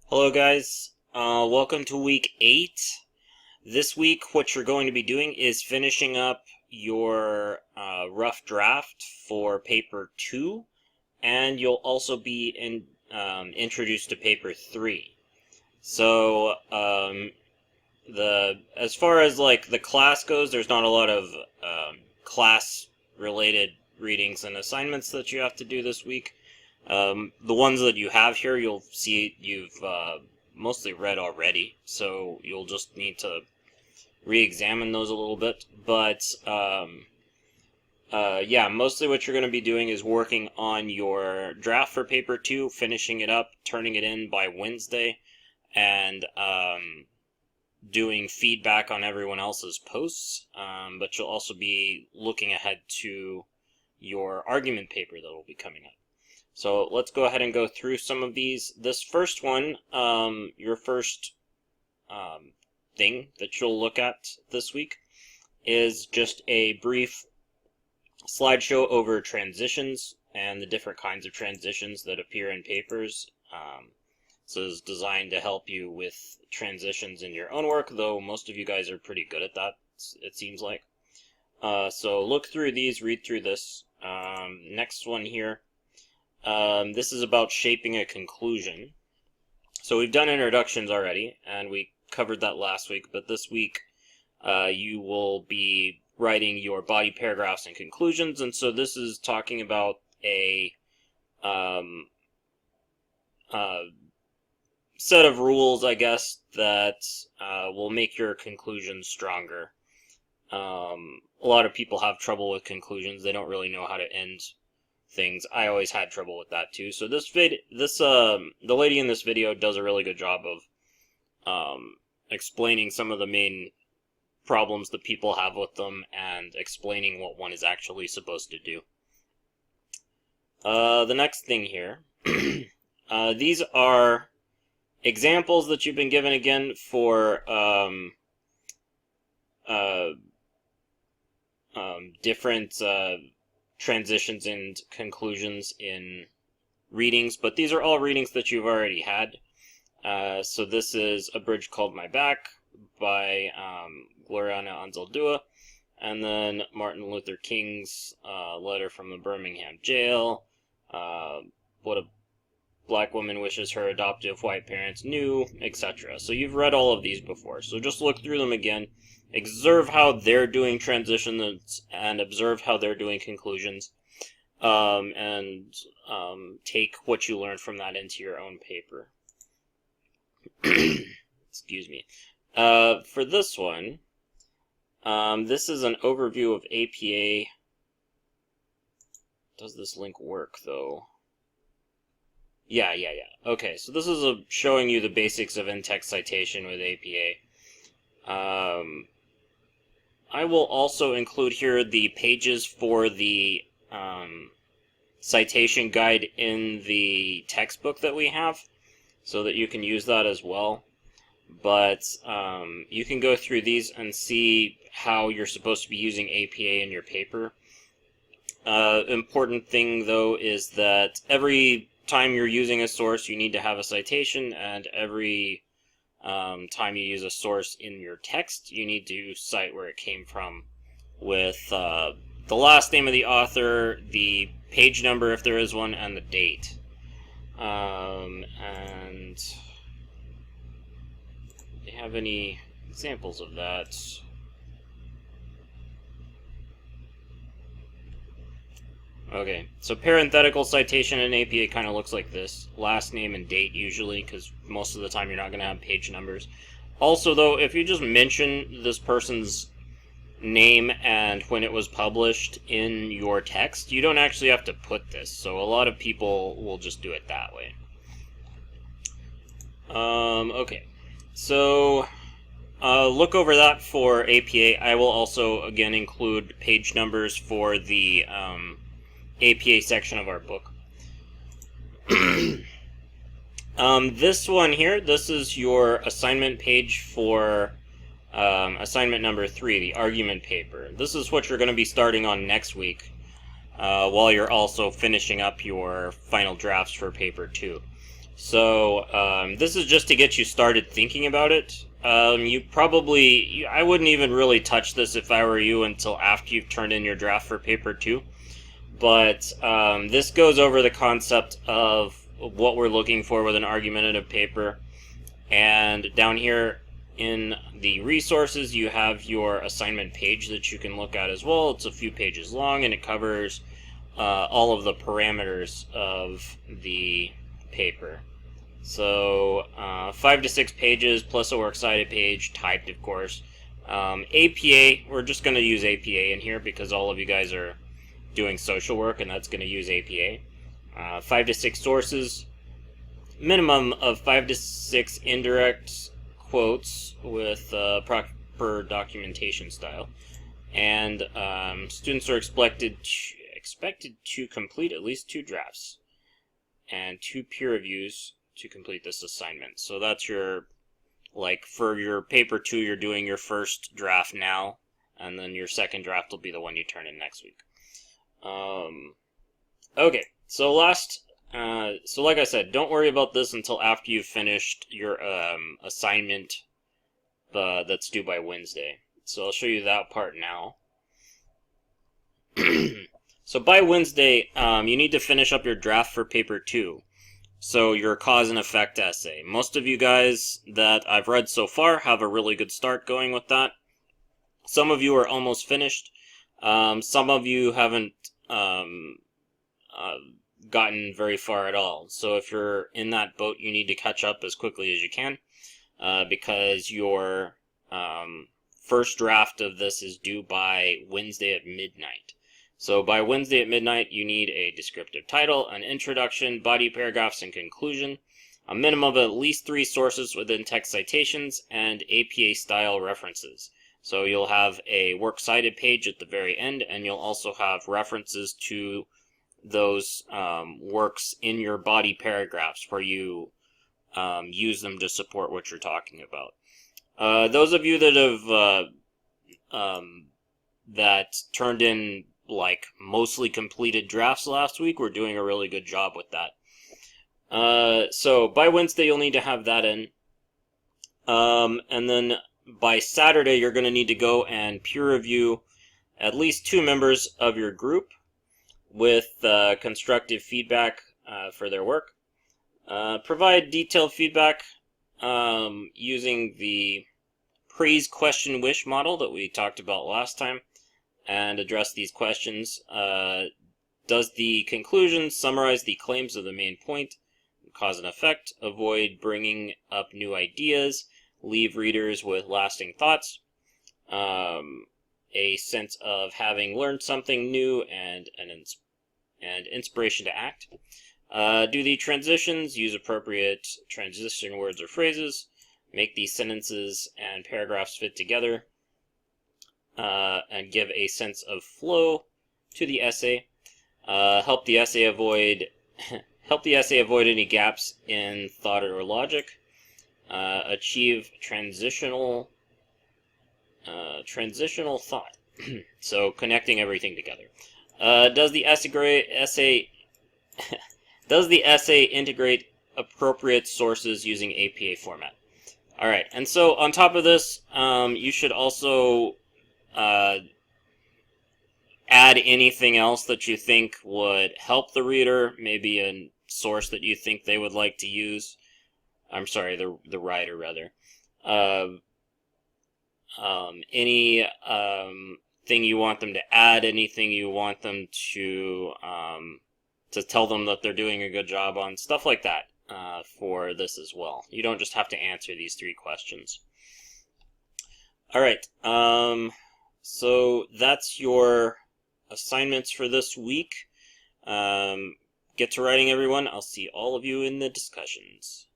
Hello guys, welcome to week 8. This week what you're going to be doing is finishing up your rough draft for paper 2, and you'll also be introduced to paper 3. So as far as like the class goes, there's not a lot of class related readings and assignments that you have to do this week. The ones that you have here, you'll see you've mostly read already, so you'll just need to re-examine those a little bit. But yeah, mostly what you're going to be doing is working on your draft for paper 2, finishing it up, turning it in by Wednesday, and doing feedback on everyone else's posts. But you'll also be looking ahead to your argument paper that will be coming up. So let's go ahead and go through some of these. This first one, your first thing that you'll look at this week is just a brief slideshow over transitions and the different kinds of transitions that appear in papers. So it's designed to help you with transitions in your own work, though most of you guys are pretty good at that, it seems like. So look through these, read through this. Next one here. This is about shaping a conclusion. So we've done introductions already, and we covered that last week, but this week you will be writing your body paragraphs and conclusions, and so this is talking about a set of rules, I guess, that will make your conclusions stronger. A lot of people have trouble with conclusions. They don't really know how to end things. I always had trouble with that too. So the lady in this video does a really good job of explaining some of the main problems that people have with them and explaining what one is actually supposed to do. The next thing here, these are examples that you've been given again for different transitions and conclusions in readings, but these are all readings that you've already had. So this is A Bridge Called My Back by Gloriana Anzaldúa, and then Martin Luther King's Letter from the Birmingham Jail, What a Black Woman Wishes Her Adoptive White Parents Knew, etc. So you've read all of these before, so just look through them again. Observe how they're doing transitions and observe how they're doing conclusions, and take what you learned from that into your own paper. Excuse me. For this one, this is an overview of APA. Does this link work, though? Yeah. Okay, so this is showing you the basics of in-text citation with APA. I will also include here the pages for the citation guide in the textbook that we have, so that you can use that as well. But you can go through these and see how you're supposed to be using APA in your paper. Important thing, though, is that every time you're using a source, you need to have a citation, and every time you use a source in your text, you need to cite where it came from with the last name of the author, the page number if there is one, and the date. And do you have any examples of that? Okay, so parenthetical citation in APA kind of looks like this. Last name and date usually, because most of the time you're not going to have page numbers. Also, though, if you just mention this person's name and when it was published in your text, you don't actually have to put this. So a lot of people will just do it that way. Okay, so look over that for APA. I will also, again, include page numbers for the APA section of our book. This one here, this is your assignment page for assignment number 3, the argument paper. This is what you're going to be starting on next week, while you're also finishing up your final drafts for paper 2. So this is just to get you started thinking about it. I wouldn't even really touch this if I were you until after you've turned in your draft for paper 2. But this goes over the concept of what we're looking for with an argumentative paper. And down here in the resources, you have your assignment page that you can look at as well. It's a few pages long, and it covers all of the parameters of the paper. So 5 to 6 pages plus a works cited page, typed of course. APA, we're just going to use APA in here because all of you guys are doing social work, and that's going to use APA. 5 to 6 sources, minimum of 5 to 6 indirect quotes with proper documentation style. And students are expected to complete at least 2 drafts and 2 peer reviews to complete this assignment. So that's your, like, for your paper 2, you're doing your first draft now, and then your second draft will be the one you turn in next week. Okay, so like I said, don't worry about this until after you've finished your assignment that's due by Wednesday. So I'll show you that part now. So by Wednesday, you need to finish up your draft for paper 2. So your cause and effect essay. Most of you guys that I've read so far have a really good start going with that. Some of you are almost finished. Some of you haven't gotten very far at all. So if you're in that boat, you need to catch up as quickly as you can, because your first draft of this is due by Wednesday at midnight. So by Wednesday at midnight, you need a descriptive title, an introduction, body paragraphs, and conclusion, a minimum of at least 3 sources within text citations, and APA-style references. So you'll have a works cited page at the very end, and you'll also have references to those works in your body paragraphs where you use them to support what you're talking about. Those of you that have that turned in like mostly completed drafts last week, we're doing a really good job with that. So by Wednesday, you'll need to have that in. And then by Saturday, you're going to need to go and peer review at least 2 members of your group with constructive feedback for their work. Provide detailed feedback using the praise, question, wish model that we talked about last time, and address these questions. Does the conclusion summarize the claims of the main point? Cause and effect. Avoid bringing up new ideas. Leave readers with lasting thoughts. A sense of having learned something new and inspiration to act. Do the transitions. Use appropriate transition words or phrases. Make these sentences and paragraphs fit together. And give a sense of flow to the essay. Help the essay avoid any gaps in thought or logic. Achieve transitional thought. So connecting everything together. Does the essay integrate appropriate sources using APA format? All right, and so on top of this, you should also add anything else that you think would help the reader, maybe a source that you think they would like to use. I'm sorry, the writer rather. Any thing you want them to add, anything you want them to tell them that they're doing a good job on, stuff like that for this as well. You don't just have to answer these 3 questions. All right. So that's your assignments for this week. Get to writing, everyone. I'll see all of you in the discussions.